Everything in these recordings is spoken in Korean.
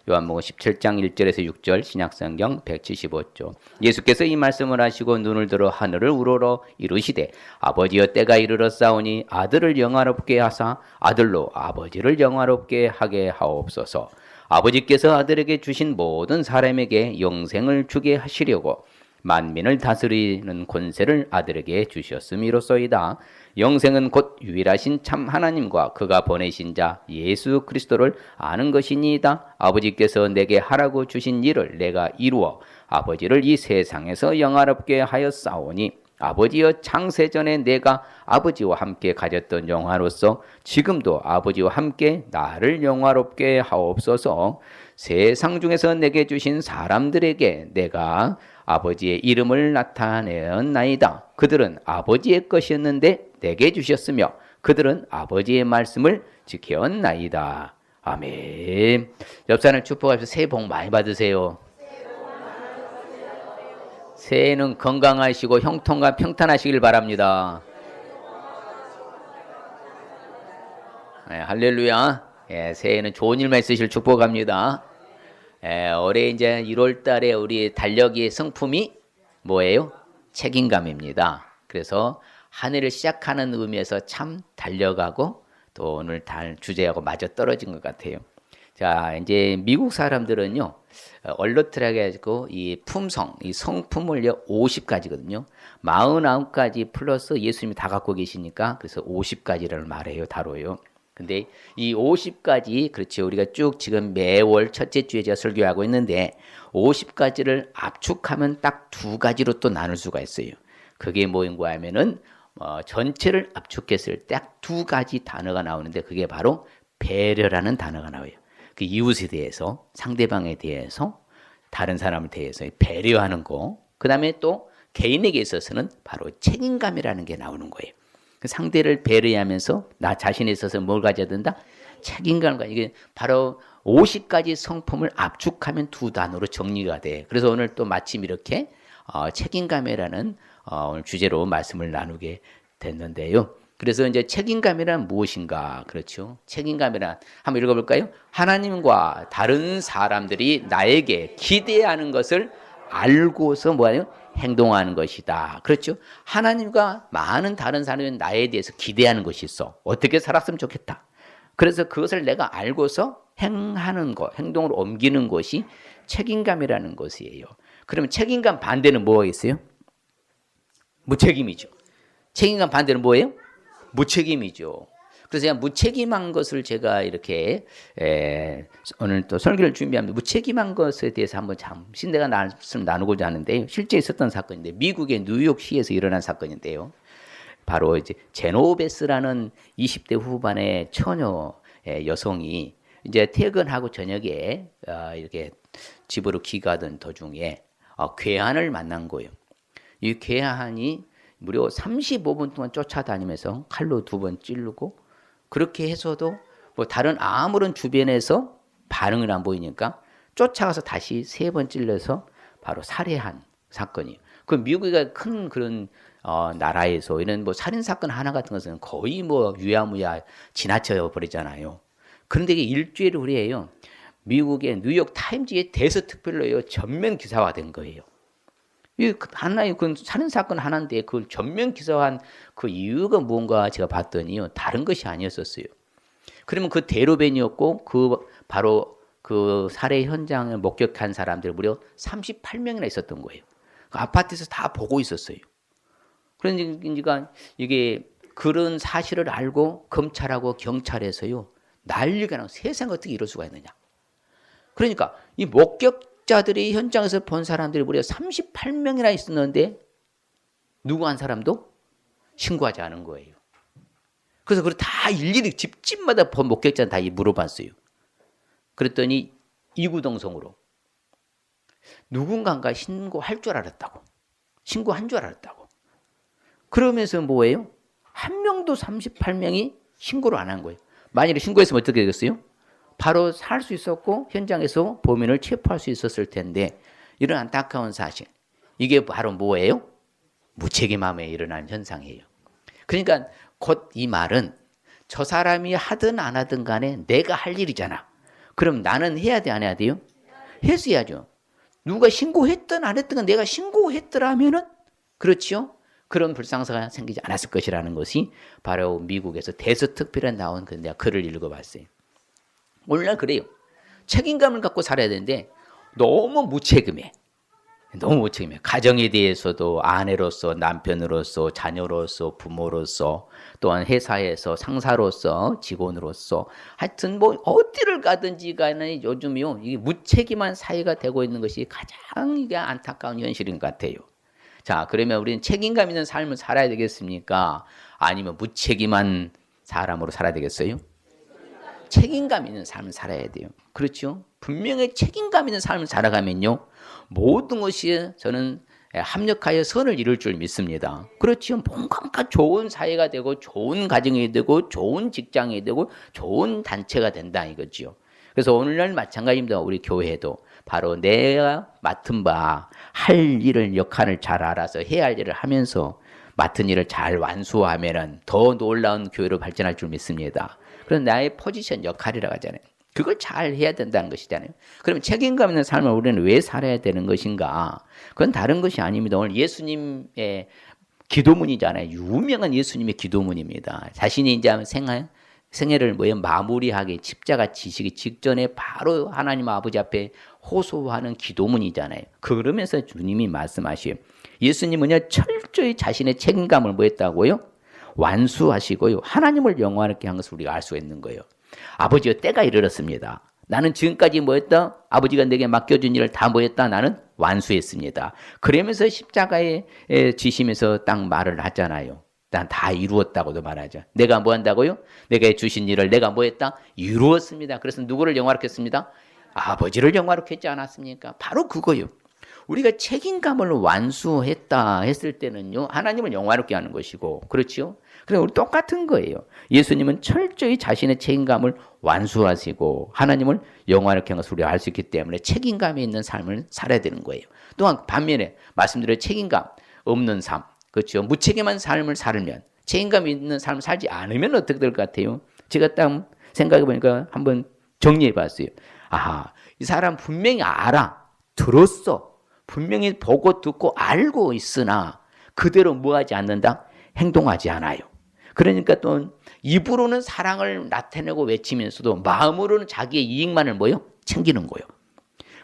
요한복음 17장 1절에서 6절 신약성경 175조. 예수께서 이 말씀을 하시고 눈을 들어 하늘을 우러러 이르시되 아버지여 때가 이르렀사오니 아들을 영화롭게 하사 아들로 아버지를 영화롭게 하게 하옵소서. 아버지께서 아들에게 주신 모든 사람에게 영생을 주게 하시려고 만민을 다스리는 권세를 아들에게 주셨음이로소이다. 영생은 곧 유일하신 참 하나님과 그가 보내신 자 예수 그리스도를 아는 것이니이다. 아버지께서 내게 하라고 주신 일을 내가 이루어 아버지를 이 세상에서 영화롭게 하였사오니 아버지여 창세전에 내가 아버지와 함께 가졌던 영화로서 지금도 아버지와 함께 나를 영화롭게 하옵소서. 세상 중에서 내게 주신 사람들에게 내가 아버지의 이름을 나타내었나이다. 그들은 아버지의 것이었는데 내게 주셨으며 그들은 아버지의 말씀을 지켰나이다. 아멘. 옆 사람을 축복하셔서 새해 복 많이 받으세요. 새해는 건강하시고 형통과 평탄하시길 바랍니다. 네, 할렐루야. 예, 새해는 좋은 일만 있으실 축복합니다. 예, 올해 이제 1월 달에 우리 달력의 성품이 뭐예요? 책임감입니다. 그래서 한 해를 시작하는 의미에서 참 달려가고 또 오늘 달 주제하고 맞아 떨어진 것 같아요. 자, 이제 미국 사람들은요, 얼러트라게 해가지고 이 품성, 이 성품을요, 50가지거든요. 49가지 플러스 예수님이 다 갖고 계시니까 그래서 50가지를 말해요, 다뤄요. 근데 이 50가지, 그렇죠. 우리가 쭉 지금 매월 첫째 주에 제가 설교하고 있는데 50가지를 압축하면 딱 2가지로 또 나눌 수가 있어요. 그게 뭐인가 하면은 전체를 압축했을 때 딱 2가지 단어가 나오는데 그게 바로 배려라는 단어가 나와요. 그 이웃에 대해서, 상대방에 대해서, 다른 사람에 대해서 배려하는 거. 그 다음에 또 개인에게 있어서는 바로 책임감이라는 게 나오는 거예요. 그 상대를 배려하면서 나 자신에 있어서 뭘 가져야 된다? 책임감을 이게 바로 50가지 성품을 압축하면 2단어로 정리가 돼. 그래서 오늘 또 마침 이렇게 책임감이라는 오늘 주제로 말씀을 나누게 됐는데요. 그래서 이제 책임감이란 무엇인가? 그렇죠. 책임감이란 한번 읽어볼까요? 하나님과 다른 사람들이 나에게 기대하는 것을 알고서 뭐예요? 행동하는 것이다. 그렇죠. 하나님과 많은 다른 사람이 나에 대해서 기대하는 것이 있어. 어떻게 살았으면 좋겠다. 그래서 그것을 내가 알고서 행하는 것, 행동으로 옮기는 것이 책임감이라는 것이에요. 그러면 책임감 반대는 뭐가 있어요? 무책임이죠. 책임감 반대는 뭐예요? 무책임이죠. 그래서 제가 무책임한 것을 제가 이렇게 오늘 또 설교를 준비하면서 무책임한 것에 대해서 한번 잠시 내가 말씀 나누고자 하는데요. 실제 있었던 사건인데 미국의 뉴욕시에서 일어난 사건인데요. 바로 이제 제노베스라는 20대 후반의 처녀 여성이 이제 퇴근하고 저녁에 이렇게 집으로 귀가하던 도중에 괴한을 만난 거예요. 이 괴한이 무려 35분 동안 쫓아다니면서 칼로 2번 찌르고 그렇게 해서도 뭐 다른 아무런 주변에서 반응을 안 보이니까 쫓아가서 다시 3번 찔러서 바로 살해한 사건이에요. 그 미국이 큰 그런 나라에서 이런 뭐 살인 사건 하나 같은 것은 거의 뭐 유야무야 지나쳐 버리잖아요. 그런데 이게 일주일 후에요. 미국의 뉴욕 타임즈의 대서특필로요 전면 기사화된 거예요. 이 하나의 그 살인 사건 하나인데 그걸 전면 기사화한 그 이유가 뭔가 제가 봤더니요 다른 것이 아니었었어요. 그러면 그 대로변이었고 그 바로 그 살해 현장을 목격한 사람들 무려 38명이나 있었던 거예요. 그 아파트에서 다 보고 있었어요. 그러니까 이게 그런 사실을 알고 검찰하고 경찰에서요 난리가 나고 세상에 어떻게 이럴 수가 있느냐. 그러니까 이 목격자들이 현장에서 본 사람들이 무려 38명이나 있었는데 누구 한 사람도 신고하지 않은 거예요. 그래서 그걸 다 일일이 집집마다 본 목격자는 다 물어봤어요. 그랬더니 이구동성으로 누군가가 신고할 줄 알았다고. 신고한 줄 알았다고. 그러면서 뭐예요? 한 명도 38명이 신고를 안 한 거예요. 만일에 신고했으면 어떻게 되겠어요? 바로 살 수 있었고 현장에서 범인을 체포할 수 있었을 텐데 이런 안타까운 사실. 이게 바로 뭐예요? 무책임함에 일어난 현상이에요. 그러니까 곧 이 말은 저 사람이 하든 안 하든 간에 내가 할 일이잖아. 그럼 나는 해야 돼, 안 해야 돼요? 했어야죠. 누가 신고했든 안 했든 내가 신고했더라면은 그렇지요? 그런 불상사가 생기지 않았을 것이라는 것이 바로 미국에서 대서특필에 나온 그 내가 글을 읽어봤어요. 오늘날 그래요. 책임감을 갖고 살아야 되는데 너무 무책임해. 너무 무책임해. 가정에 대해서도 아내로서, 남편으로서, 자녀로서, 부모로서, 또한 회사에서 상사로서, 직원으로서, 하여튼 뭐 어디를 가든지 간에 요즘요 이게 무책임한 사회가 되고 있는 것이 가장 이게 안타까운 현실인 것 같아요. 자, 그러면 우리는 책임감 있는 삶을 살아야 되겠습니까? 아니면 무책임한 사람으로 살아야 되겠어요? 책임감 있는 삶을 살아야 돼요. 그렇죠? 분명히 책임감 있는 삶을 살아가면요, 모든 것이 저는 합력하여 선을 이룰 줄 믿습니다. 그렇죠? 뭔가 좋은 사회가 되고, 좋은 가정이 되고, 좋은 직장이 되고, 좋은 단체가 된다 이거죠. 그래서 오늘날 마찬가지입니다. 우리 교회도 바로 내가 맡은 바 할 일을 역할을 잘 알아서 해야 할 일을 하면서 맡은 일을 잘 완수하면은 더 놀라운 교회로 발전할 줄 믿습니다. 그런 나의 포지션 역할이라고 하잖아요. 그걸 잘 해야 된다는 것이잖아요. 그럼 책임감 있는 삶을 우리는 왜 살아야 되는 것인가? 그건 다른 것이 아닙니다. 오늘 예수님의 기도문이잖아요. 유명한 예수님의 기도문입니다. 자신이 이제 생애를 마무리하기 십자가 지시기 직전에 바로 하나님 아버지 앞에 호소하는 기도문이잖아요. 그러면서 주님이 말씀하시요. 예수님은요 철저히 자신의 책임감을 뭐했다고요? 완수하시고요. 하나님을 영원하게 한 것을 우리가 알 수가 있는 거예요. 아버지여 때가 이르렀습니다. 나는 지금까지 뭐했다? 아버지가 내게 맡겨준 일을 다 뭐했다? 나는 완수했습니다. 그러면서 십자가에 지시면서 딱 말을 하잖아요. 난 다 이루었다고도 말하죠. 내가 뭐 한다고요? 내가 주신 일을 내가 뭐 했다? 이루었습니다. 그래서 누구를 영화롭게 했습니다? 아버지를 영화롭게 했지 않았습니까? 바로 그거요. 우리가 책임감을 완수했다 했을 때는요, 하나님을 영화롭게 하는 것이고, 그렇죠? 그래서 우리 똑같은 거예요. 예수님은 철저히 자신의 책임감을 완수하시고, 하나님을 영화롭게 한 것을 우리가 알 수 있기 때문에 책임감이 있는 삶을 살아야 되는 거예요. 또한 반면에 말씀드린 책임감 없는 삶, 그렇죠? 무책임한 삶을 살면, 책임감 있는 삶을 살지 않으면 어떻게 될 것 같아요? 제가 딱 생각해 보니까 한번 정리해 봤어요. 아, 이 사람 분명히 알아. 들었어. 분명히 보고 듣고 알고 있으나 그대로 뭐하지 않는다? 행동하지 않아요. 그러니까 또 입으로는 사랑을 나타내고 외치면서도 마음으로는 자기의 이익만을 뭐요? 챙기는 거예요.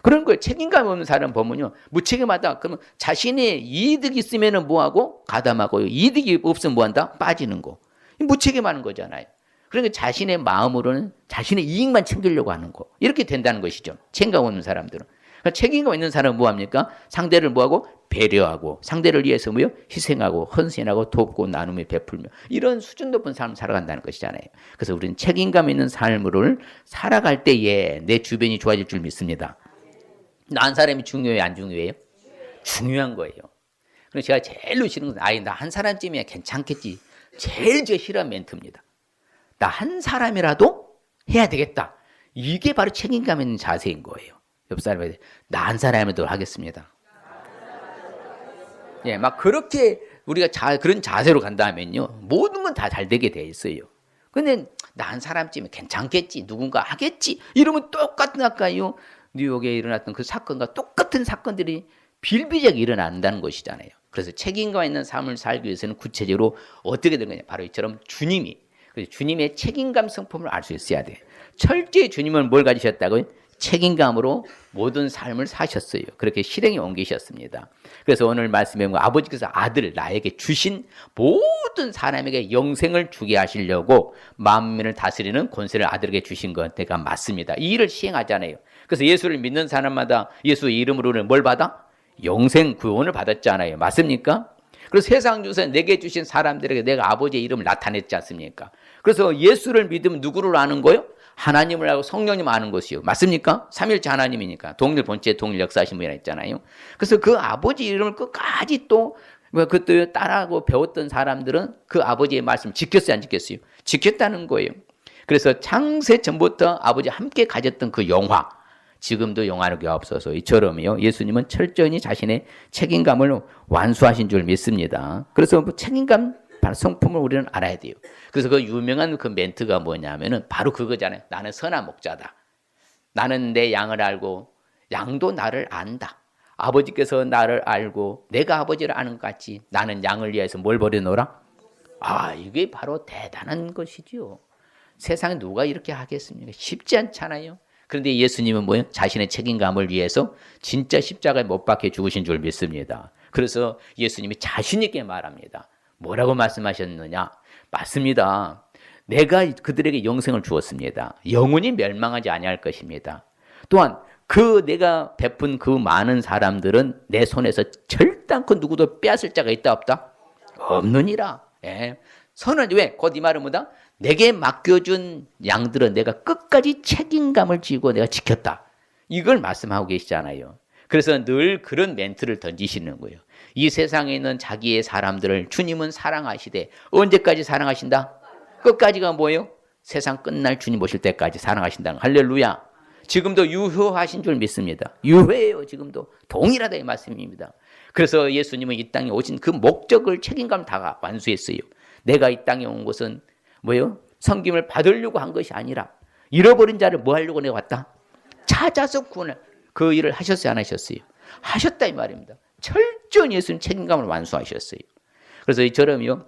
그런 거예요. 책임감 없는 사람 보면요, 무책임하다. 그러면 자신의 이득이 있으면 뭐하고? 가담하고요. 이득이 없으면 뭐한다? 빠지는 거. 무책임하는 거잖아요. 그러니까 자신의 마음으로는 자신의 이익만 챙기려고 하는 거. 이렇게 된다는 것이죠. 책임감 없는 사람들은. 그러니까 책임감 있는 사람은 뭐합니까? 상대를 뭐하고? 배려하고, 상대를 위해서 뭐요? 희생하고, 헌신하고, 돕고, 나눔에 베풀며, 이런 수준 높은 삶을 살아간다는 것이잖아요. 그래서 우리는 책임감 있는 삶을 살아갈 때에 내 주변이 좋아질 줄 믿습니다. 난 사람이 중요해요? 안 중요해요? 중요한 거예요. 그래서 제가 제일 싫은 건, 나 한 사람쯤이야 괜찮겠지. 제일 싫어하는 멘트입니다. 나 한 사람이라도 해야 되겠다. 이게 바로 책임감 있는 자세인 거예요. 옆 사람한테 나 한 사람이라도 하겠습니다. 예, 막 그렇게 우리가 그런 자세로 간다면요, 모든 건 다 잘 되게 돼 있어요. 근데 나 한 사람쯤은 괜찮겠지, 누군가 하겠지, 이러면 똑같은 아까요 뉴욕에 일어났던 그 사건과 똑같은 사건들이 빌비적이 일어난다는 것이잖아요. 그래서 책임감 있는 삶을 살기 위해서는 구체적으로 어떻게 되는 거냐? 바로 이처럼 주님의 책임감 성품을 알 수 있어야 돼. 철저히 주님은 뭘 가지셨다고요? 책임감으로 모든 삶을 사셨어요. 그렇게 실행에 옮기셨습니다. 그래서 오늘 말씀에 보면 아버지께서 아들 나에게 주신 모든 사람에게 영생을 주게 하시려고 만민을 다스리는 권세를 아들에게 주신 것 내가 맞습니다. 이 일을 시행하잖아요. 그래서 예수를 믿는 사람마다 예수의 이름으로는 뭘 받아? 영생 구원을 받았잖아요. 맞습니까? 그래서 세상 중에서 내게 주신 사람들에게 내가 아버지의 이름을 나타냈지 않습니까? 그래서 예수를 믿으면 누구를 아는 거예요? 하나님을 알고 성령님 아는 것이요. 맞습니까? 삼일째 하나님이니까. 동일 본체, 동일 역사하신 분이라 했잖아요. 그래서 그 아버지 이름을 끝까지 또 그것도 따라하고 배웠던 사람들은 그 아버지의 말씀을 지켰어요, 안 지켰어요? 지켰다는 거예요. 그래서 창세 전부터 아버지 함께 가졌던 그 영화, 지금도 영화롭게 없어서 이처럼요. 예수님은 철저히 자신의 책임감을 완수하신 줄 믿습니다. 그래서 책임감 성품을 우리는 알아야 돼요. 그래서 그 유명한 그 멘트가 뭐냐면은 바로 그거잖아요. 나는 선한 목자다. 나는 내 양을 알고 양도 나를 안다. 아버지께서 나를 알고 내가 아버지를 아는 것 같이 나는 양을 위해서 뭘 버려놓으라? 이게 바로 대단한 것이지요. 세상에 누가 이렇게 하겠습니까? 쉽지 않잖아요. 그런데 예수님은 뭐예요? 자신의 책임감을 위해서 진짜 십자가에 못 박혀 죽으신 줄 믿습니다. 그래서 예수님이 자신 있게 말합니다. 뭐라고 말씀하셨느냐? 맞습니다. 내가 그들에게 영생을 주었습니다. 영원히 멸망하지 아니할 것입니다. 또한 그 내가 베푼 그 많은 사람들은 내 손에서 절단코 누구도 빼앗을 자가 있다 없다? 없느니라. 예. 선은 왜? 곧 이 말은 뭐다? 내게 맡겨준 양들은 내가 끝까지 책임감을 지고 내가 지켰다. 이걸 말씀하고 계시잖아요. 그래서 늘 그런 멘트를 던지시는 거예요. 이 세상에 있는 자기의 사람들을 주님은 사랑하시되 언제까지 사랑하신다? 끝까지가 뭐예요? 세상 끝날 주님 오실 때까지 사랑하신다는 할렐루야. 지금도 유효하신 줄 믿습니다. 유효해요. 지금도 동일하다 이 말씀입니다. 그래서 예수님은 이 땅에 오신 그 목적을 책임감 다 완수했어요. 내가 이 땅에 온 것은 뭐예요? 섬김을 받으려고 한 것이 아니라 잃어버린 자를 뭐 하려고 내가 왔다? 찾아서 구원을 그 일을 하셨어요? 안 하셨어요? 하셨다 이 말입니다. 철저히 예수님 책임감을 완수하셨어요. 그래서 이처럼요.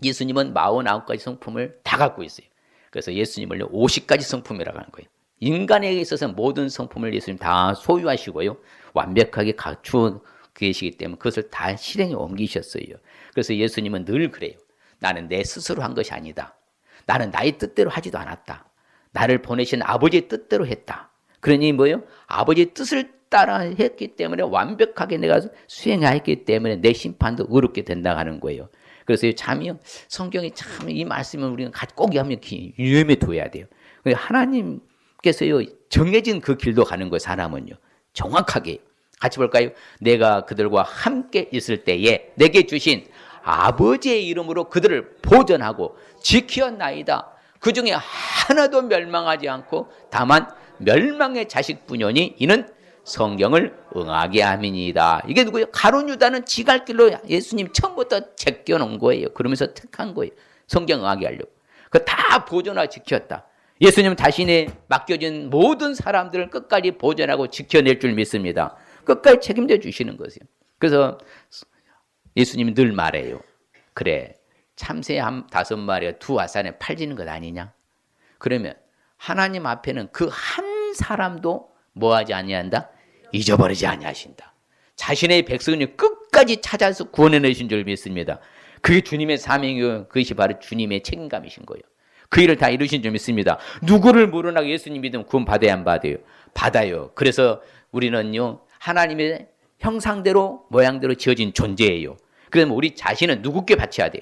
예수님은 49가지 성품을 다 갖고 있어요. 그래서 예수님을 50가지 성품이라고 하는 거예요. 인간에게 있어서 모든 성품을 예수님 다 소유하시고요. 완벽하게 갖추어 계시기 때문에 그것을 다 실행에 옮기셨어요. 그래서 예수님은 늘 그래요. 나는 내 스스로 한 것이 아니다. 나는 나의 뜻대로 하지도 않았다. 나를 보내신 아버지의 뜻대로 했다. 그러니 뭐예요? 아버지의 뜻을 따라 했기 때문에 완벽하게 내가 수행했기 때문에 내 심판도 의롭게 된다 하는 거예요. 그래서 참이요. 성경이 참 이 말씀을 우리가 꼭 유념해 둬야 돼요. 하나님께서요. 정해진 그 길도 가는 거예요. 사람은요. 정확하게. 같이 볼까요? 내가 그들과 함께 있을 때에 내게 주신 아버지의 이름으로 그들을 보존하고 지키었나이다. 그 중에 하나도 멸망하지 않고 다만 멸망의 자식뿐이니 이는 성경을 응하게 함이니이다. 이게 누구예요? 가룟 유다는 지갈 길로 예수님 처음부터 제껴놓은 거예요. 그러면서 택한 거예요. 성경 응하게 하려고. 그거 다 보존하고 지켰다. 예수님 자신의 맡겨진 모든 사람들을 끝까지 보존하고 지켜낼 줄 믿습니다. 끝까지 책임져 주시는 것이에요. 그래서 예수님이 늘 말해요. 그래, 참새 5마리가 2아산에 팔리는 것 아니냐? 그러면 하나님 앞에는 그 한 사람도 뭐하지 아니한다? 잊어버리지 아니하신다. 자신의 백성을 끝까지 찾아서 구원해내신 줄 믿습니다. 그게 주님의 사명이요. 그것이 바로 주님의 책임감이신 거예요. 그 일을 다 이루신 줄 믿습니다. 누구를 모르나 예수님 믿으면 구원 받아야 안 받아요? 받아요. 그래서 우리는요. 하나님의 형상대로 모양대로 지어진 존재예요. 그러면 우리 자신은 누구께 바쳐야 돼요?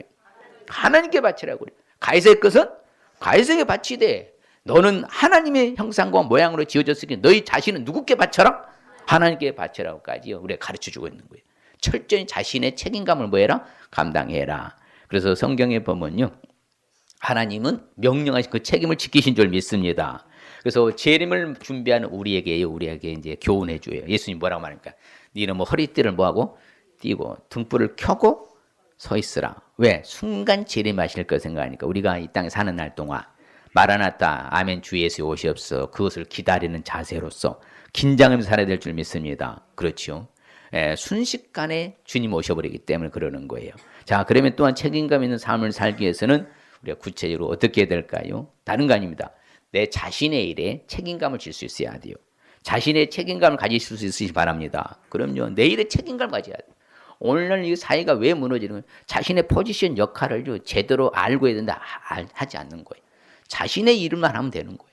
하나님께 바치라고 그래요. 가이사의 것은 가이사에게 바치되 너는 하나님의 형상과 모양으로 지어졌으니 너희 자신은 누구께 바쳐라? 하나님께 바치라고까지요. 우리가 가르쳐주고 있는 거예요. 철저히 자신의 책임감을 뭐해라? 감당해라. 그래서 성경에 보면요. 하나님은 명령하신 그 책임을 지키신 줄 믿습니다. 그래서 재림을 준비하는 우리에게 이제 교훈해 줘요. 예수님 뭐라고 말합니까? 너는 뭐 허리띠를 뭐하고 띄고 등불을 켜고 서 있으라. 왜? 순간 재림하실 거 생각하니까 우리가 이 땅에 사는 날 동안 마라나타 아멘 주 예수 오시옵소서 그것을 기다리는 자세로서 긴장하면서 살아야 될 줄 믿습니다. 그렇죠? 순식간에 주님 오셔버리기 때문에 그러는 거예요. 자, 그러면 또한 책임감 있는 삶을 살기 위해서는 우리가 구체적으로 어떻게 해야 될까요? 다른 거 아닙니다. 내 자신의 일에 책임감을 질 수 있어야 돼요. 자신의 책임감을 가지실 수 있으시기 바랍니다. 그럼요. 내 일에 책임감을 가져야 돼요. 오늘날 이 사회가 왜 무너지는 거예요? 자신의 포지션 역할을 제대로 알고 해야 된다 하지 않는 거예요. 자신의 일만 하면 되는 거예요.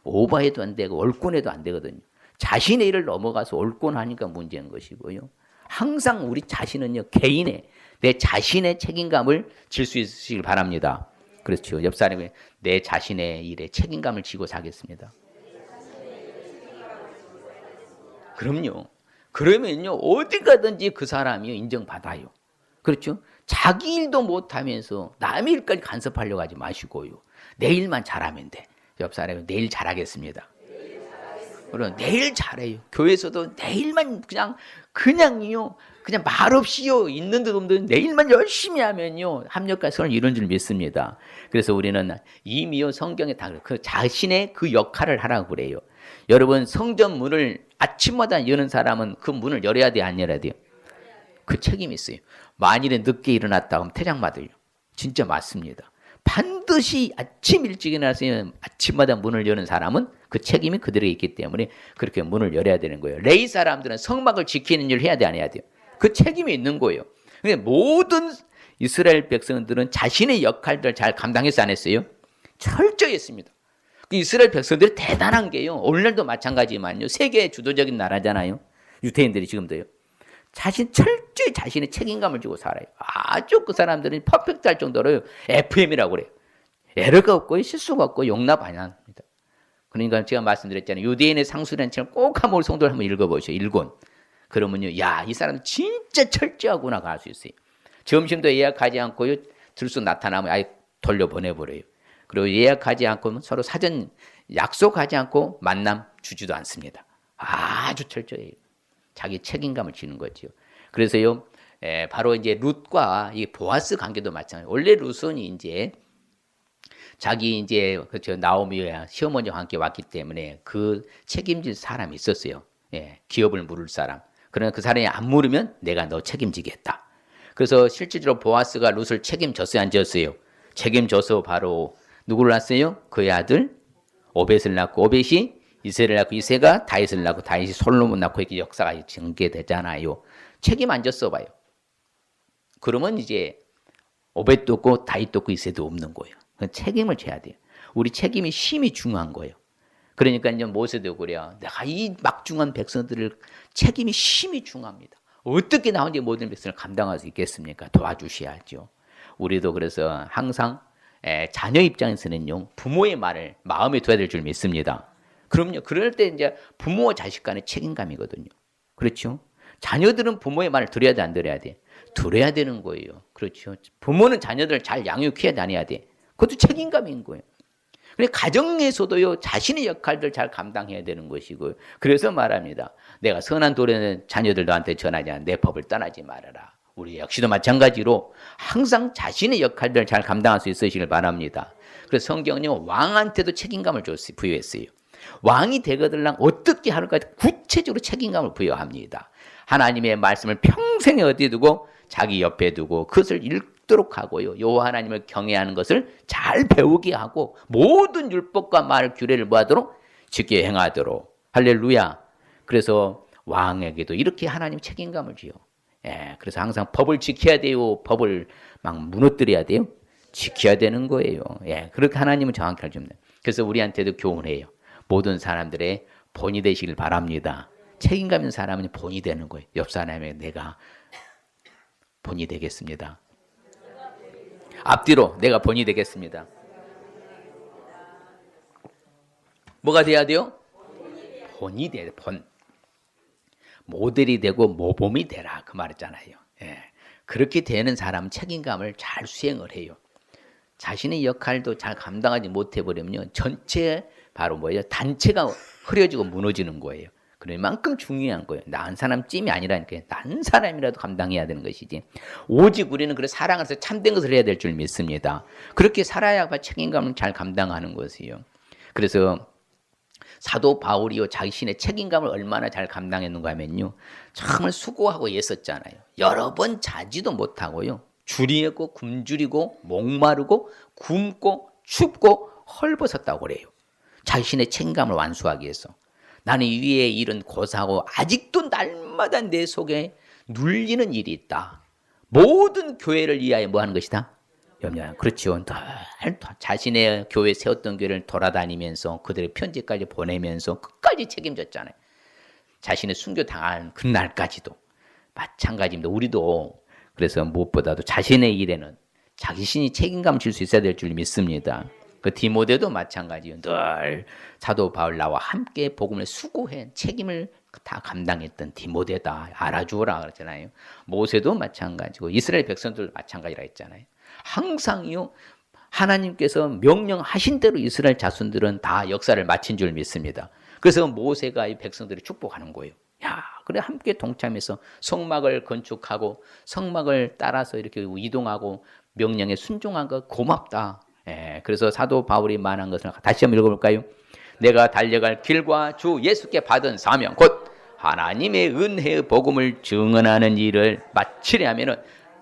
오버해도 안 되고 올권해도 안 되거든요. 자신의 일을 넘어가서 올권하니까 문제인 것이고요. 항상 우리 자신은요. 내 자신의 책임감을 질 수 있으시길 바랍니다. 그렇죠. 옆 사람이 내 자신의 일에 책임감을 지고 사겠습니다. 그럼요. 그러면요. 어디 가든지 그 사람이 인정받아요. 그렇죠. 자기 일도 못하면서 남의 일까지 간섭하려고 하지 마시고요. 내 일만 잘하면 돼. 옆 사람이 내 일 잘하겠습니다. 그럼 내일 잘해요. 교회에서도 내일만 그냥요. 그냥 말없이요. 있는 듯 없는 듯 내일만 열심히 하면요. 합력과 선을 이룬 줄 믿습니다. 그래서 우리는 이미요 성경에 다 그 자신의 그 역할을 하라고 그래요. 여러분 성전 문을 아침마다 여는 사람은 그 문을 열어야 돼요, 안 열어야 돼요? 그 책임이 있어요. 만일에 늦게 일어났다 하면 퇴장 받아요. 진짜 맞습니다. 반드시 아침 일찍 일어나서 아침마다 문을 여는 사람은 그 책임이 그들에게 있기 때문에 그렇게 문을 열어야 되는 거예요. 레위 사람들은 성막을 지키는 일을 해야 돼, 안 해야 돼요? 그 책임이 있는 거예요. 근데 모든 이스라엘 백성들은 자신의 역할들을 잘 감당해서 안 했어요? 철저히 했습니다. 그 이스라엘 백성들이 대단한 게요. 오늘날도 마찬가지지만요. 세계의 주도적인 나라잖아요. 유대인들이 지금도요. 철저히 자신의 책임감을 지고 살아요. 아주 그 사람들은 퍼펙트할 정도로 FM이라고 그래요. 에러가 없고 실수가 없고 용납 안 합니다. 그러니까 제가 말씀드렸잖아요. 유대인의 상수라는 책을 꼭 한번 성도를 한번 읽어보세요. 일권. 그러면요, 야, 이 사람 진짜 철저하구나 알 수 있어요. 점심도 예약하지 않고요, 들수 나타나면 아예 돌려보내버려요. 그리고 예약하지 않고 서로 사전 약속하지 않고 만남 주지도 않습니다. 아주 철저해요. 자기 책임감을 지는 거죠. 그래서요, 바로 이제 룻과 이 보아스 관계도 마찬가지예요. 원래 룻은 이제 자기 이제 나오미와 시어머니와 함께 왔기 때문에 그 책임질 사람이 있었어요. 예, 기업을 물을 사람. 그러나 그 사람이 안 물으면 내가 너 책임지겠다. 그래서 실질적으로 보아스가 룻을 책임졌어요, 안 졌어요? 책임져서 바로 누구를 낳았어요? 그의 아들 오벳을 낳고, 오벳이 이새를 낳고, 이새가 다윗을 낳고, 다윗이 솔로몬 낳고, 이렇게 역사가 전개되잖아요. 책임 안 졌어 봐요. 그러면 이제 오벳도 없고 다윗도 없고 이새도 없는 거예요. 책임을 져야 돼요. 우리 책임이 심히 중요한 거예요. 그러니까 이제 모세도 그래요. 내가 이 막중한 백성들을 책임이 심히 중요합니다. 어떻게 나온지 모든 백성을 감당할 수 있겠습니까? 도와주셔야죠. 우리도 그래서 항상 자녀 입장에서는요, 부모의 말을 마음에 둬야 될 줄 믿습니다. 그럼요. 그럴 때 이제 부모와 자식 간의 책임감이거든요. 그렇죠? 자녀들은 부모의 말을 들어야 돼, 안 들어야 돼? 들어야 되는 거예요. 그렇죠? 부모는 자녀들을 잘 양육해야 다녀야 돼. 그것도 책임감인 거예요. 그래 가정에서도요, 자신의 역할들을 잘 감당해야 되는 것이고요. 그래서 말합니다. 내가 선한 도래는 자녀들 너한테 전하지 않아. 내 법을 떠나지 말아라. 우리 역시도 마찬가지로 항상 자신의 역할들을 잘 감당할 수 있으시길 바랍니다. 그래서 성경은요, 왕한테도 책임감을 부여했어요. 왕이 되거들랑 어떻게 하는가 구체적으로 책임감을 부여합니다. 하나님의 말씀을 평생에 어디에 두고 자기 옆에 두고 그것을 읽도록 하고요. 여호와 하나님을 경외하는 것을 잘 배우게 하고 모든 율법과 말 규례를 뭐하도록 지켜 행하도록. 할렐루야. 그래서 왕에게도 이렇게 하나님 책임감을 지요. 예, 그래서 항상 법을 지켜야 돼요. 법을 막 무너뜨려야 돼요. 지켜야 되는 거예요. 예, 그렇게 하나님은 정확히 알줍니다. 그래서 우리한테도 교훈해요. 모든 사람들의 본이 되시길 바랍니다. 책임감 있는 사람은 본이 되는 거예요. 옆 사람에게 내가 본이 되겠습니다. 앞뒤로 내가 본이 되겠습니다. 뭐가 돼야 돼요? 본이 돼야 돼. 본. 모델이 되고 모범이 되라 그 말이잖아요. 예. 그렇게 되는 사람은 책임감을 잘 수행을 해요. 자신의 역할도 잘 감당하지 못해버리면 전체 바로 뭐예요? 단체가 흐려지고 무너지는 거예요. 그만큼 중요한 거예요. 난 사람 찜이 아니라니까 난 사람이라도 감당해야 되는 것이지. 오직 우리는 그래 사랑을 해서 참된 것을 해야 될 줄 믿습니다. 그렇게 살아야 책임감을 잘 감당하는 것이에요. 그래서 사도 바울이요 자신의 책임감을 얼마나 잘 감당했는가 하면요, 정말 수고하고 애썼잖아요. 여러 번 자지도 못하고요, 줄이고 굶주리고 목마르고 굶고 춥고 헐벗었다고 그래요. 자신의 책임감을 완수하기 위해서. 나는 이 위에 일은 고사하고 아직도 날마다 내 속에 눌리는 일이 있다. 모든 교회를 위하여 뭐 하는 것이다? 염려하는. 그렇죠. 자신의 교회 세웠던 교회를 돌아다니면서 그들의 편지까지 보내면서 끝까지 책임졌잖아요. 자신의 순교 당한 그날까지도 마찬가지입니다. 우리도 그래서 무엇보다도 자신의 일에는 자신이 책임감 질 수 있어야 될 줄 믿습니다. 그 디모데도 마찬가지예요. 늘 사도 바울 나와 함께 복음을 수고해 책임을 다 감당했던 디모데다 알아주어라 그러잖아요. 모세도 마찬가지고 이스라엘 백성들도 마찬가지라 했잖아요. 항상요 하나님께서 명령하신 대로 이스라엘 자손들은 다 역사를 마친 줄 믿습니다. 그래서 모세가 이 백성들을 축복하는 거예요. 야, 그래 함께 동참해서 성막을 건축하고 성막을 따라서 이렇게 이동하고 명령에 순종한 거 고맙다. 예, 그래서 사도 바울이 말한 것을 다시 한번 읽어볼까요? 내가 달려갈 길과 주 예수께 받은 사명 곧 하나님의 은혜의 복음을 증언하는 일을 마치려 하면은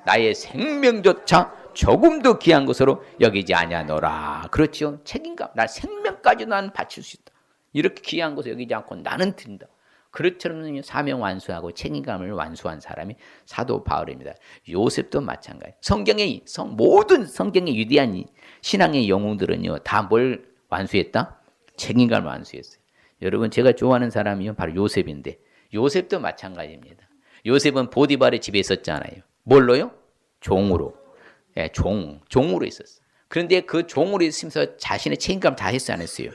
나의 생명조차 조금도 귀한 것으로 여기지 아니하노라. 그렇죠. 책임감. 나 생명까지 난 바칠 수 있다. 이렇게 귀한 것을 여기지 않고 나는 드린다. 그렇처럼 사명 완수하고 책임감을 완수한 사람이 사도 바울입니다. 요셉도 마찬가지. 모든 성경의 위대한 신앙의 영웅들은요, 다 뭘 완수했다? 책임감을 완수했어요. 여러분, 제가 좋아하는 사람이요, 바로 요셉인데, 요셉도 마찬가지입니다. 요셉은 보디발의 집에 있었잖아요. 뭘로요? 종으로. 예, 종으로 있었어요. 그런데 그 종으로 있으면서 자신의 책임감 다 했어요, 안 했어요?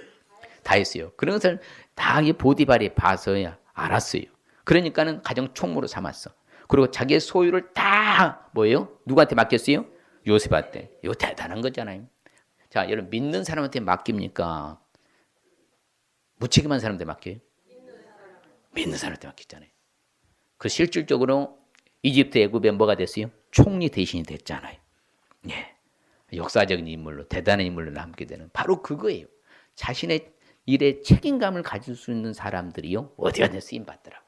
다 했어요. 그런 것을 다 보디발이 봐서야 알았어요. 그러니까는 가정 총무로 삼았어. 그리고 자기의 소유를 다 뭐예요? 누구한테 맡겼어요? 요셉한테. 이거 대단한 거잖아요. 자, 여러분 믿는 사람한테 맡깁니까? 무책임한 사람한테 맡겨요? 믿는 사람한테 맡겼잖아요. 그 실질적으로 이집트 애굽에 뭐가 됐어요? 총리 대신이 됐잖아요. 예, 역사적인 인물로 대단한 인물로 남게 되는 바로 그거예요. 자신의 일에 책임감을 가질 수 있는 사람들이요 어디 가든 쓰임 받더라고.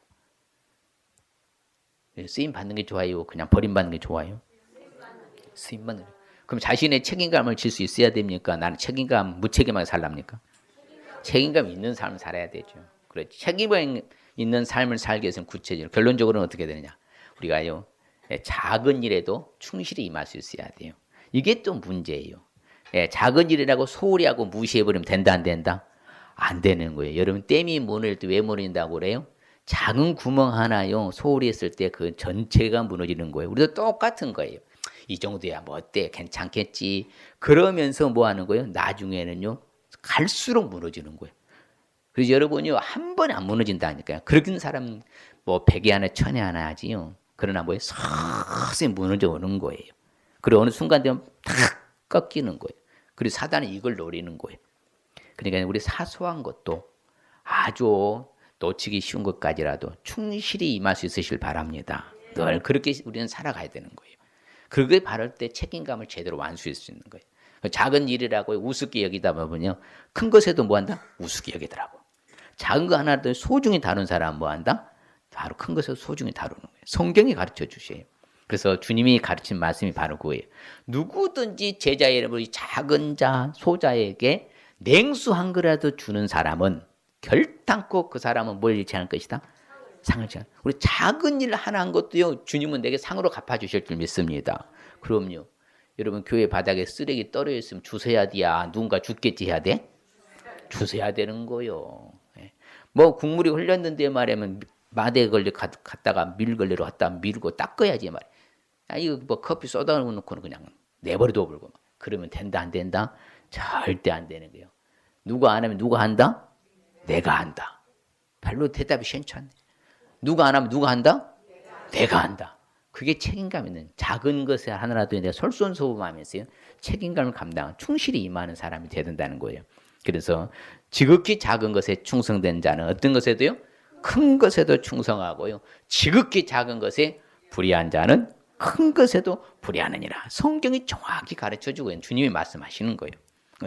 쓰임 받는 게 좋아요? 그냥 버림받는 게 좋아요? 쓰임 받는 게. 그럼 자신의 책임감을 질 수 있어야 됩니까? 나는 책임감 무책임하게 살랍니까? 책임감 있는 삶을 살아야 되죠. 그래, 책임감 있는 삶을 살기 위해서는 구체적으로 결론적으로는 어떻게 되느냐? 우리가요 작은 일에도 충실히 임할 수 있어야 돼요. 이게 또 문제예요. 작은 일이라고 소홀히 하고 무시해버리면 된다 안 된다? 안 되는 거예요. 여러분 댐이 무너질 때 왜 무너진다고 그래요? 작은 구멍 하나요 소홀히 했을 때 그 전체가 무너지는 거예요. 우리도 똑같은 거예요. 이 정도야 뭐 어때? 괜찮겠지. 그러면서 뭐 하는 거예요? 나중에는요 갈수록 무너지는 거예요. 그래서 여러분요 한 번에 안 무너진다니까요. 그런 사람 뭐 100에 하나 1000에 하나 하지요. 그러나 뭐예요? 서서히 무너져 오는 거예요. 그리고 어느 순간 되면 탁 꺾이는 거예요. 그리고 사단은 이걸 노리는 거예요. 그러니까 우리 사소한 것도 아주 놓치기 쉬운 것까지라도 충실히 임할 수 있으실 바랍니다. 늘 그렇게 우리는 살아가야 되는 거예요. 그게 바를 때 책임감을 제대로 완수할 수 있는 거예요. 작은 일이라고 우습게 여기다 보면요. 큰 것에도 뭐 한다? 우습게 여기더라고. 작은 거 하나도 소중히 다룬 사람은 뭐 한다? 바로 큰 것에도 소중히 다루는 거예요. 성경이 가르쳐 주셔요. 그래서 주님이 가르친 말씀이 바로 그거예요. 누구든지 제자의 이름으로 작은 자, 소자에게 냉수 한 그릇이라도 주는 사람은 결단코 그 사람은 뭘 잃지 않을 것이다? 상을 잃지 않을. 우리 작은 일 하나 한 것도요. 주님은 내게 상으로 갚아주실 줄 믿습니다. 그럼요. 여러분 교회 바닥에 쓰레기 떨어져 있으면 주워야 돼야 누군가 죽겠지 해야 돼? 주워야 되는 거요. 뭐 국물이 흘렸는데 말하면 마대 걸려 갔다가 밀 걸레로 갖다 밀고 닦아야지 말이야. 이거 뭐 커피 쏟아 놓고는 그냥 내버려둬 버리고 그러면 된다 안 된다? 절대 안 되는 거예요. 누가 안 하면 누가 한다? 내가 한다. 별로 대답이 시원찮네. 누가 안 하면 누가 한다? 내가 한다. 그게 책임감 있는 작은 것에 하나라도 내가 솔선수범하면서요. 책임감을 감당한 충실히 임하는 사람이 되야 된다는 거예요. 그래서 지극히 작은 것에 충성된 자는 어떤 것에도요? 큰 것에도 충성하고요. 지극히 작은 것에 불의한 자는 큰 것에도 불의하느니라. 성경이 정확히 가르쳐주고 주님이 말씀하시는 거예요.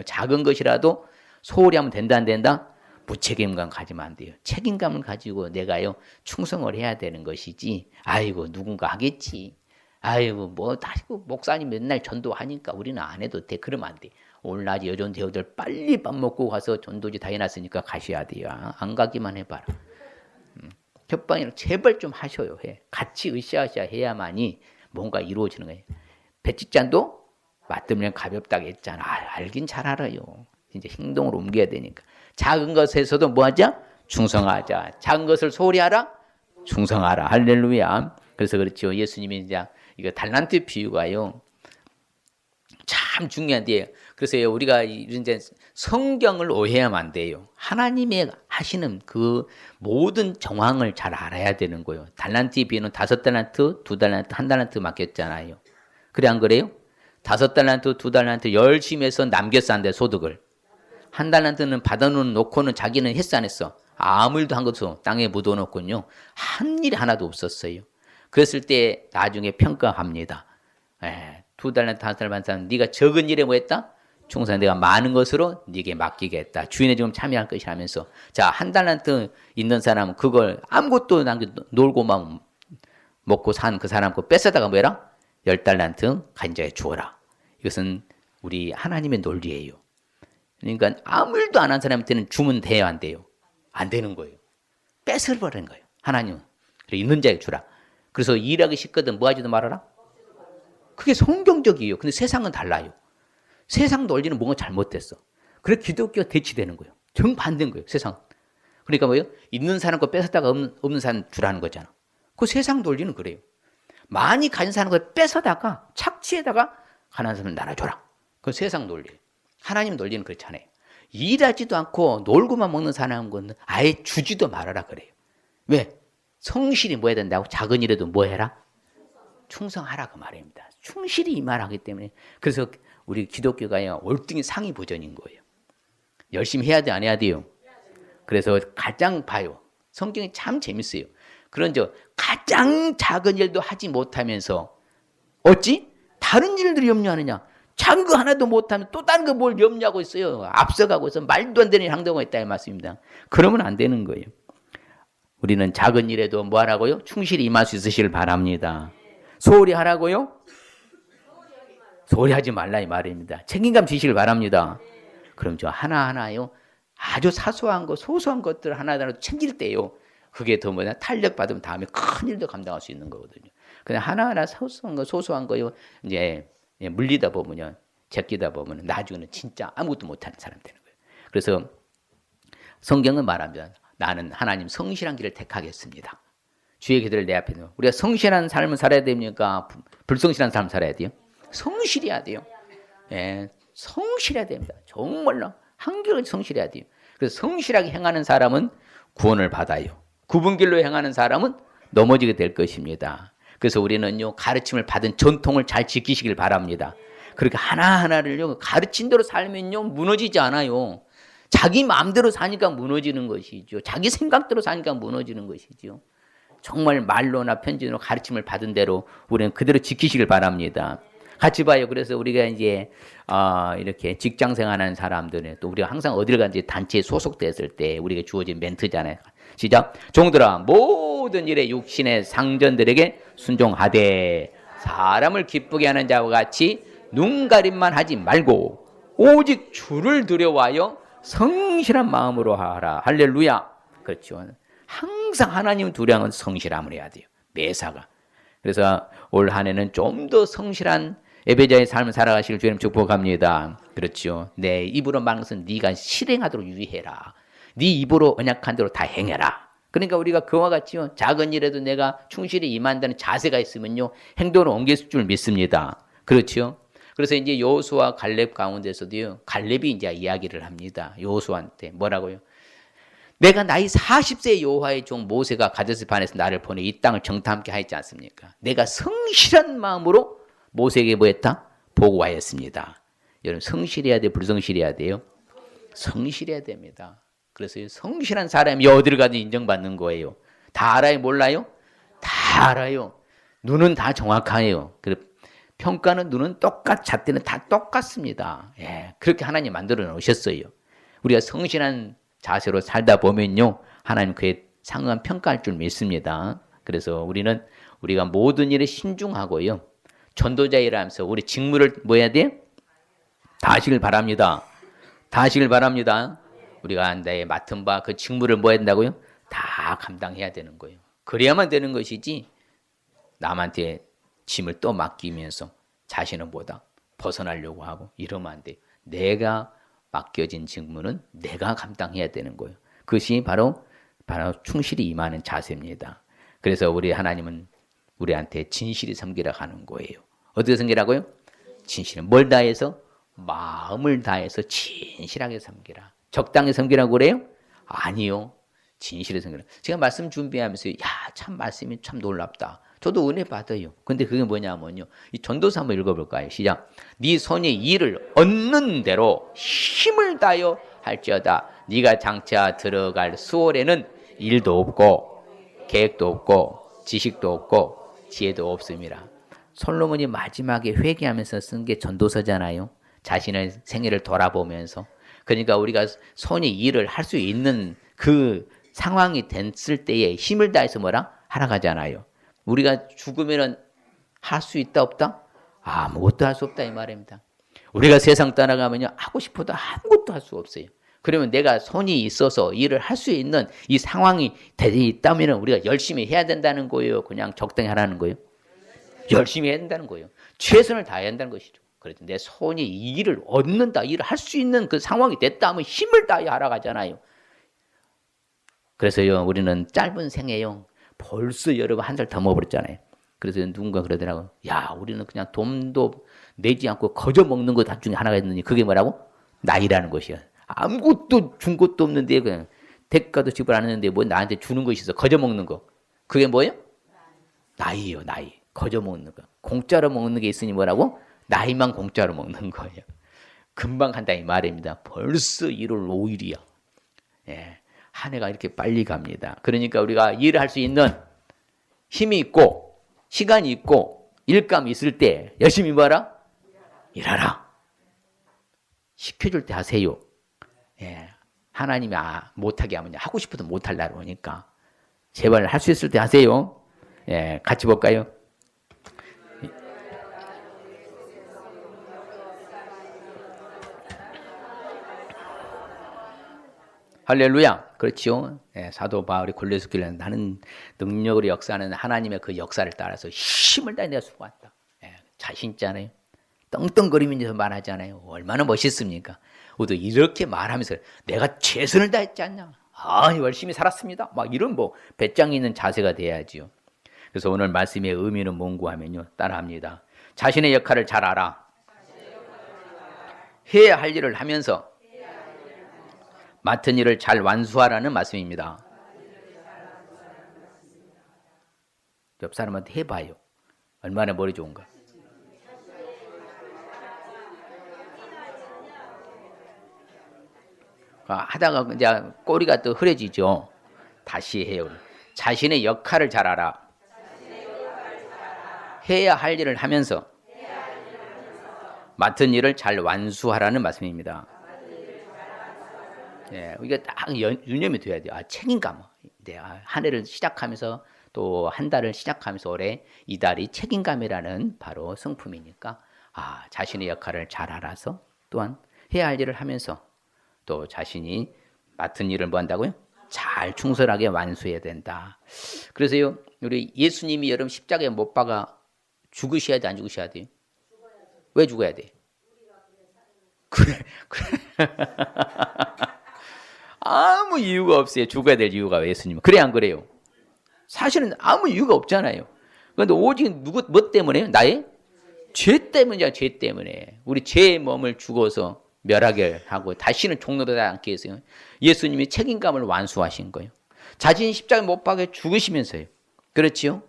작은 것이라도 소홀히 하면 된다 안 된다? 무책임감 가지면 안 돼요. 책임감을 가지고 내가요 충성을 해야 되는 것이지. 아이고 누군가 하겠지. 아이고 뭐 아이고 목사님 맨날 전도하니까 우리는 안 해도 돼. 그러면 안 돼. 오늘 낮에 여전 대우들 빨리 밥 먹고 가서 전도지 다 해놨으니까 가셔야 돼요. 안 가기만 해봐라. 협방이랑 제발 좀 하셔요. 같이 으쌰으쌰 해야만이 뭔가 이루어지는 거예요. 배치잔도 맞들면 가볍다고 했잖아. 알긴 잘 알아요. 이제 행동으로 옮겨야 되니까. 작은 것에서도 뭐 하자? 충성하자. 작은 것을 소홀히 하라? 충성하라. 할렐루야. 그래서 그렇죠. 예수님이 이제 이거 달란트 비유가요. 참 중요한데 그래서 우리가 이제 성경을 오해하면 안 돼요. 하나님의 하시는 그 모든 정황을 잘 알아야 되는 거예요. 달란트 비유는 5달란트, 2달란트, 1달란트 맡겼잖아요. 그래 안 그래요? 5달란트, 2달란트 열심히 해서 남겼어, 안 돼, 소득을. 1달란트는 받아놓고는 자기는 했어, 안 했어? 아무 일도 한 것도 땅에 묻어놓군요. 한 일이 하나도 없었어요. 그랬을 때 나중에 평가합니다. 2달란트, 1달란트, 네가 적은 일에 뭐 했다? 충성, 내가 많은 것으로 네게 맡기겠다. 주인의 지금 참여할 것이 하면서. 자, 1달란트 있는 사람은 그걸 아무것도 놀고만 먹고 산 그 사람 거 뺏어다가 뭐해라? 10달란트 간자에 주어라. 이것은 우리 하나님의 논리예요. 그러니까 아무 일도 안 한 사람한테는 주면 돼요, 안 돼요? 안 되는 거예요. 뺏어버리는 거예요. 하나님은. 그래, 있는 자에게 주라. 그래서 일하기 쉽거든 뭐 하지도 말아라? 그게 성경적이에요. 근데 세상은 달라요. 세상 논리는 뭔가 잘못됐어. 그래 기독교가 대치되는 거예요. 정반대인 거예요. 세상. 그러니까 뭐예요? 있는 사람 거 뺏었다가 없는 사람 주라는 거잖아. 그 세상 논리는 그래요. 많이 가진 사람 걸 뺏어다가 착취에다가 가난한 사람 나눠줘라. 그 세상 논리. 하나님 논리는 그렇잖아요. 일하지도 않고 놀고만 먹는 사람은 아예 주지도 말아라 그래요. 왜? 성실히 뭐 해야 된다고? 작은 일에도 뭐 해라? 충성하라 그 말입니다. 충실히 이 말하기 때문에. 그래서 우리 기독교가 월등히 상위 버전인 거예요. 열심히 해야 돼, 안 해야 돼요? 그래서 가장 봐요. 성경이 참 재밌어요. 그런 가장 작은 일도 하지 못하면서 어찌? 다른 일들을 염려하느냐? 작은 거 하나도 못하면 또 다른 거 뭘 염려하고 있어요. 앞서가고 있어. 말도 안 되는 행동을 했다 이 말씀입니다. 그러면 안 되는 거예요. 우리는 작은 일에도 뭐 하라고요? 충실히 임할 수 있으시길 바랍니다. 소홀히 하라고요? 소홀히 하지 말라 이 말입니다. 책임감 지시길 바랍니다. 그럼 저 하나하나요. 아주 사소한 거, 소소한 것들 하나하나도 챙길 때요. 그게 더 뭐냐? 탄력 받으면 다음에 큰 일도 감당할 수 있는 거거든요. 그냥 하나하나 소소한 거요. 이제 물리다 보면요. 제끼다 보면 나중에는 진짜 아무것도 못하는 사람 되는 거예요. 그래서 성경은 말합니다. 나는 하나님 성실한 길을 택하겠습니다. 주의 기도를 내 앞에 놓고 우리가 성실한 삶을 살아야 됩니까? 불성실한 삶을 살아야 돼요? 성실해야 돼요. 예, 성실해야 됩니다. 정말로 한결같이 성실해야 돼요. 그래서 성실하게 행하는 사람은 구원을 받아요. 굽은 길로 행하는 사람은 넘어지게 될 것입니다. 그래서 우리는요 가르침을 받은 전통을 잘 지키시길 바랍니다. 그렇게 하나하나를요 가르친 대로 살면요 무너지지 않아요. 자기 마음대로 사니까 무너지는 것이죠. 자기 생각대로 사니까 무너지는 것이죠. 정말 말로나 편지로 가르침을 받은 대로 우리는 그대로 지키시길 바랍니다. 같이 봐요. 그래서 우리가 이제 이렇게 직장생활하는 사람들은 또 우리가 항상 어딜 가든지 단체에 소속됐을 때 우리가 주어진 멘트잖아요. 시작. 종들아 모든 일에 육신의 상전들에게 순종하되 사람을 기쁘게 하는 자와 같이 눈가림만 하지 말고 오직 주를 두려워하여 성실한 마음으로 하라. 할렐루야. 그렇죠. 항상 하나님 두려워하는 성실함을 해야 돼요. 매사가. 그래서 올 한 해는 좀 더 성실한 예배자의 삶을 살아가시길 주님 축복합니다. 그렇죠. 내 입으로 말하는 것은 네가 실행하도록 유의해라. 네 입으로 언약한 대로 다 행해라. 그러니까 우리가 그와 같이요. 작은 일에도 내가 충실히 임한다는 자세가 있으면요. 행동으로 옮길 줄 믿습니다. 그렇죠. 그래서 이제 여호수아 갈렙 가운데서도요. 갈렙이 이제 이야기를 합니다. 여호수아한테 뭐라고요? 내가 나이 40세 여호와의 종 모세가 가데스 반에서 나를 보내 이 땅을 정탐케 하였지 않습니까? 내가 성실한 마음으로 모세에게 뭐 했다? 보고하였습니다. 여러분 성실해야 돼요? 불성실해야 돼요? 성실해야 됩니다. 그래서 성실한 사람이 어디를 가든 인정받는 거예요. 다 알아요? 몰라요? 다 알아요. 눈은 다 정확해요. 평가는 눈은 잣대는 다 똑같습니다. 예, 그렇게 하나님 만들어 놓으셨어요. 우리가 성실한 자세로 살다 보면요. 하나님 그에 상응한 평가할 줄 믿습니다. 그래서 우리가 모든 일에 신중하고요. 전도자 일하면서 우리 직무를 뭐 해야 돼요? 다 하시길 바랍니다. 다 하시길 바랍니다. 우리가 내 맡은 바 그 직무를 뭐 해야 된다고요? 다 감당해야 되는 거예요. 그래야만 되는 것이지 남한테 짐을 또 맡기면서 자신은 보다 벗어나려고 하고 이러면 안 돼요. 내가 맡겨진 직무는 내가 감당해야 되는 거예요. 그것이 바로 충실히 임하는 자세입니다. 그래서 우리 하나님은 우리한테 진실히 섬기라 하는 거예요. 어떻게 섬기라고요? 진실히. 뭘 다해서? 마음을 다해서 진실하게 섬기라. 적당히 섬기라고 그래요? 아니요. 진실히 섬기라. 제가 말씀 준비하면서 참 말씀이 참 놀랍다. 저도 은혜 받아요. 근데 그게 뭐냐면요. 이 전도서 한번 읽어볼까요? 시작. 네 손이 이를 얻는 대로 힘을 다하여 할지어다. 네가 장차 들어갈 수월에는 일도 없고 계획도 없고 지식도 없고 지혜도 없습니다. 솔로몬이 마지막에 회개하면서 쓴 게 전도서잖아요. 자신의 생애를 돌아보면서. 그러니까 우리가 손이 일을 할 수 있는 그 상황이 됐을 때에 힘을 다해서 뭐라? 하러 가잖아요. 우리가 죽으면 할 수 있다 없다? 아무것도 할 수 없다 이 말입니다. 우리가 세상 떠나가면요 하고 싶어도 아무것도 할 수 없어요. 그러면 내가 손이 있어서 일을 할 수 있는 이 상황이 있다면 우리가 열심히 해야 된다는 거예요. 그냥 적당히 하라는 거예요. 열심히 해야 된다는 거예요. 최선을 다해야 한다는 것이죠. 그래서 내 손이 이 일을 얻는다, 일을 할 수 있는 그 상황이 됐다 하면 힘을 다해 하러 가잖아요. 그래서요, 우리는 짧은 생애요. 벌써 여러분 한 살 더 먹어버렸잖아요. 그래서 누군가 그러더라고요. 야, 우리는 그냥 돈도 내지 않고 거저 먹는 것 중에 하나가 있느니 그게 뭐라고? 나이라는 것이야. 아무것도 준 것도 없는데 그냥 대가도 지불 안 했는데 뭐 나한테 주는 것이 있어. 거저 먹는 거. 그게 뭐예요? 나이예요, 나이. 거저 먹는 거. 공짜로 먹는 게 있으니 뭐라고? 나이만 공짜로 먹는 거예요. 금방 한다 이 말입니다. 벌써 1월 5일이야. 예. 한 해가 이렇게 빨리 갑니다. 그러니까 우리가 일을 할 수 있는 힘이 있고 시간이 있고 일감이 있을 때 열심히 뭐하라? 일하라. 시켜줄 때 하세요. 예. 하나님이 못하게 하면 하고 싶어도 못하려고 하니까 제발 할 수 있을 때 하세요. 예. 같이 볼까요? 할렐루야. 그렇지요. 예, 사도 바울이 골로새 교회에 나는 능력으로 역사하는 하나님의 그 역사를 따라서 힘을 다해 내가 수고한다. 예, 자신 있잖아요. 떵떵거리면서 말하잖아요. 얼마나 멋있습니까? 우리도 이렇게 말하면서 내가 최선을 다했지 않냐. 열심히 살았습니다. 막 이런 배짱 있는 자세가 돼야지요. 그래서 오늘 말씀의 의미는 뭔고 하면요. 따라합니다. 자신의 역할을 잘 알아. 해야 할 일을 하면서 맡은 일을 잘 완수하라는 말씀입니다. 옆 사람한테 해봐요. 얼마나 머리 좋은가. 하다가 이제 꼬리가 또 흐려지죠. 다시 해요. 자신의 역할을 잘 알아. 해야 할 일을 하면서 맡은 일을 잘 완수하라는 말씀입니다. 예, 이게 딱 유념이 돼야 돼요. 책임감. 네, 한 해를 시작하면서 또 한 달을 시작하면서 올해 이달이 책임감이라는 바로 성품이니까 자신의 역할을 잘 알아서 또한 해야 할 일을 하면서 또 자신이 맡은 일을 뭐 한다고요? 잘 충실하게 완수해야 된다. 그래서요, 우리 예수님이 여러분 십자가에 못 박아 죽으셔야 돼, 안 죽으셔야 돼요? 왜 죽어야 돼? 그래. 아무 이유가 없어요. 죽어야 될 이유가 예수님은. 그래 안 그래요? 사실은 아무 이유가 없잖아요. 그런데 오직 뭐 때문에요? 나의 죄 때문이야. 죄 때문에. 우리 죄의 몸을 죽어서 멸하게 하고 다시는 종로되지 않게 해서요. 예수님이 책임감을 완수하신 거예요. 자신이 십자가에 못 박아 죽으시면서요. 그렇지요?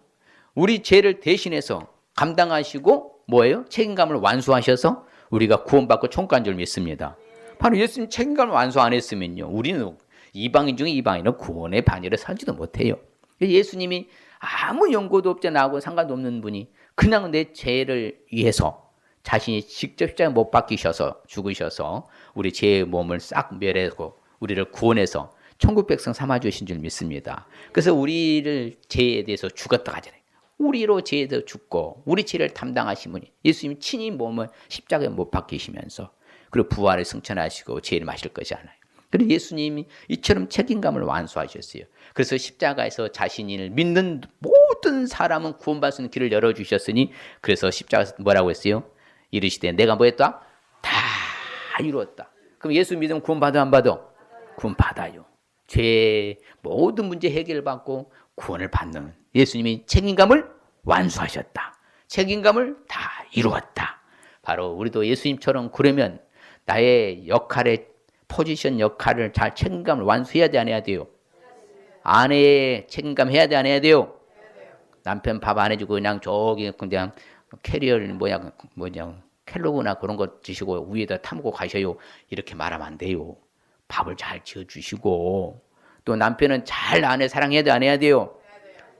우리 죄를 대신해서 감당하시고 뭐예요? 책임감을 완수하셔서 우리가 구원받고 총간 줄 믿습니다. 바로 예수님 책임감을 완수 안 했으면요. 우리는 이방인 중에 이방인은 구원의 반열에 살지도 못해요. 예수님이 아무 연고도 없지 나하고 상관도 없는 분이 그냥 내 죄를 위해서 자신이 직접 십자가에 못 박히셔서 죽으셔서 우리 죄의 몸을 싹 멸하고 우리를 구원해서 천국 백성 삼아주신 줄 믿습니다. 그래서 우리를 죄에 대해서 죽었다 하잖아요. 우리로 죄에 대해서 죽고 우리 죄를 담당하신 분이 예수님이 친히 몸을 십자가에 못 박히시면서 그리고 부활을 승천하시고 죄를 마실 것이 않아요. 그리고 예수님이 이처럼 책임감을 완수하셨어요. 그래서 십자가에서 자신을 믿는 모든 사람은 구원받을 수 있는 길을 열어주셨으니 그래서 십자가에서 뭐라고 했어요? 이르시되 내가 뭐 했다? 다 이루었다. 그럼 예수 믿으면 구원 받아 안 받아? 구원 받아요. 죄의 모든 문제 해결받고 구원을 받는 예수님이 책임감을 완수하셨다. 책임감을 다 이루었다. 바로 우리도 예수님처럼 그러면 나의 역할의 포지션 역할을 잘 책임감을 완수해야 돼 안 해야 돼요? 아내의 책임감 해야 돼 안 해야 돼요? 남편 밥 안 해주고 그냥 저기 그냥 캐리어를 뭐냐 켈로그나 그런 거 드시고 위에다 타먹고 가셔요. 이렇게 말하면 안 돼요. 밥을 잘 지어주시고 또 남편은 잘 아내 사랑해야 돼 안 해야 돼요?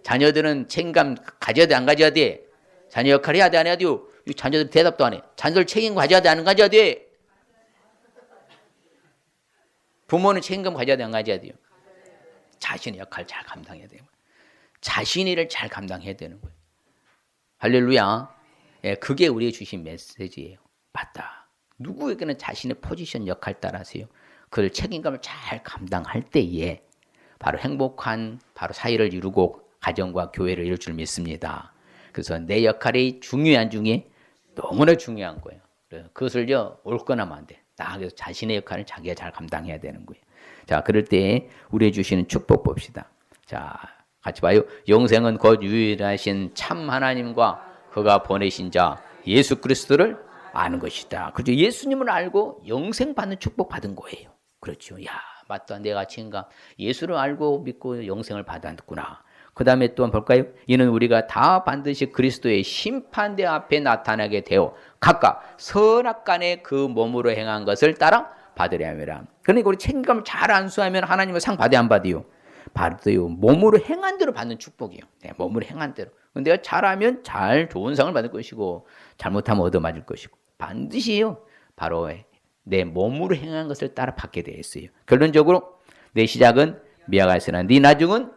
자녀들은 책임감 가져야 돼 안 가져야 돼? 자녀 역할 해야 돼 안 해야 돼요? 자녀들 대답도 안 해. 자녀들 책임 가져야 돼 안 가져야 돼? 부모는 책임감 가져야 돼 안 가져야 돼요? 자신의 역할을 잘 감당해야 돼요. 자신의 일을 잘 감당해야 되는 거예요. 할렐루야. 예, 그게 우리에게 주신 메시지예요. 맞다. 누구에게는 자신의 포지션 역할 따라서요. 그 책임감을 잘 감당할 때에 바로 행복한 바로 사회를 이루고 가정과 교회를 이룰 줄 믿습니다. 그래서 내 역할이 중요한 중에 너무나 중요한 거예요. 그것을요 옳거나면 안 돼. 그래서 자신의 역할을 자기가 잘 감당해야 되는 거예요. 자, 그럴 때 우리에 주시는 축복 봅시다. 자, 같이 봐요. 영생은 곧 유일하신 참 하나님과 그가 보내신 자 예수 그리스도를 아는 것이다. 그렇죠. 예수님을 알고 영생 받는 축복 받은 거예요. 그렇죠. 야, 맞다. 내가 지금가 예수를 알고 믿고 영생을 받았구나. 그 다음에 또 한번 볼까요? 이는 우리가 다 반드시 그리스도의 심판대 앞에 나타나게 되어 각각 선악간에 그 몸으로 행한 것을 따라 받으려 함이라. 그러니까 우리 책임감을 잘 안수하면 하나님은 상 받아야 안 받아요? 받아요. 몸으로 행한 대로 받는 축복이에요. 네, 몸으로 행한 대로. 내가 잘하면 잘 좋은 상을 받을 것이고 잘못하면 얻어맞을 것이고 반드시요. 바로 내 몸으로 행한 것을 따라 받게 되어 있어요. 결론적으로 내 시작은 미약하였으나 네 나중은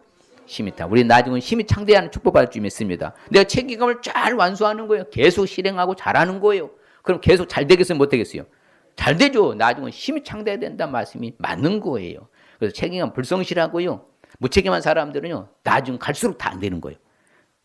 힘이 있다. 우리 나중은 힘이 창대하는 축복받을 줄 믿습니다. 내가 책임감을 잘 완수하는 거예요. 계속 실행하고 잘하는 거예요. 그럼 계속 잘 되겠어요? 못 되겠어요? 잘 되죠. 나중은 힘이 창대해야 된다는 말씀이 맞는 거예요. 그래서 책임감 불성실하고요. 무책임한 사람들은요. 나중 갈수록 다 안 되는 거예요.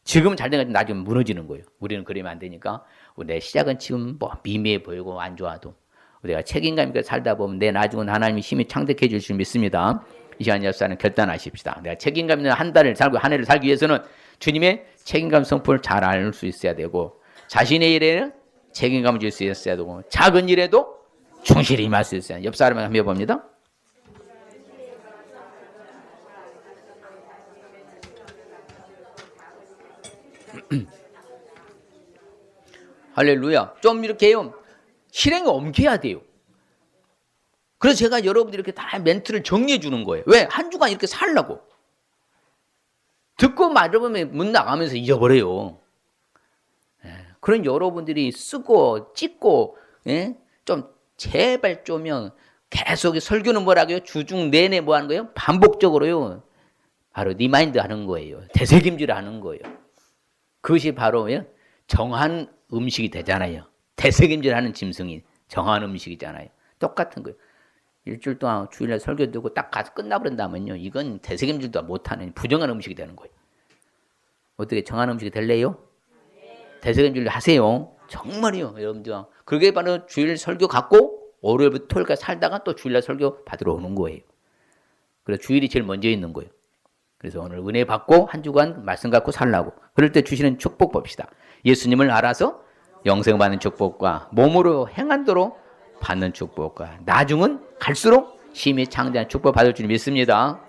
지금은 잘 돼가지고 나중에 무너지는 거예요. 우리는 그러면 안 되니까 내 시작은 지금 뭐 미미해 보이고 안 좋아도 내가 책임감 있게 살다 보면 내 나중은 하나님이 힘이 창대해 줄 줄 믿습니다. 이 시간 역사는 결단하십시다. 내가 책임감 있는 한 달을 살고 한 해를 살기 위해서는 주님의 책임감 성품을 잘 알 수 있어야 되고 자신의 일에는 책임감을 줄 수 있어야 되고 작은 일에도 충실히 임할 수 있어야 돼요. 옆 사람을 한번 해봅니다. 할렐루야. 좀 이렇게요. 실행에 옮겨야 돼요. 그래서 제가 여러분들 이렇게 다 멘트를 정리해 주는 거예요. 왜? 한 주간 이렇게 살라고. 듣고 말해보면 문 나가면서 잊어버려요. 그런 여러분들이 쓰고 찍고 좀 제발 좀요. 계속 설교는 뭐라고요? 주중 내내 뭐 하는 거예요? 반복적으로요. 바로 리마인드 하는 거예요. 되새김질 하는 거예요. 그것이 바로 정한 음식이 되잖아요. 되새김질 하는 짐승이 정한 음식이잖아요. 똑같은 거예요. 일주일 동안 주일날 설교 듣고 딱 가서 끝나버린다면요. 이건 되새김질도 못하는 부정한 음식이 되는 거예요. 어떻게 정한 음식이 될래요? 되새김질 하세요. 정말이요. 여러분들. 그게 바로 주일 설교 갖고 월요일부터 토요일까지 살다가 또 주일날 설교 받으러 오는 거예요. 그래서 주일이 제일 먼저 있는 거예요. 그래서 오늘 은혜 받고 한 주간 말씀 갖고 살라고. 그럴 때 주시는 축복 봅시다. 예수님을 알아서 영생 받는 축복과 몸으로 행한도로 받는 축복과 나중은 갈수록 힘이 창대한 축복 받을 줄 믿습니다.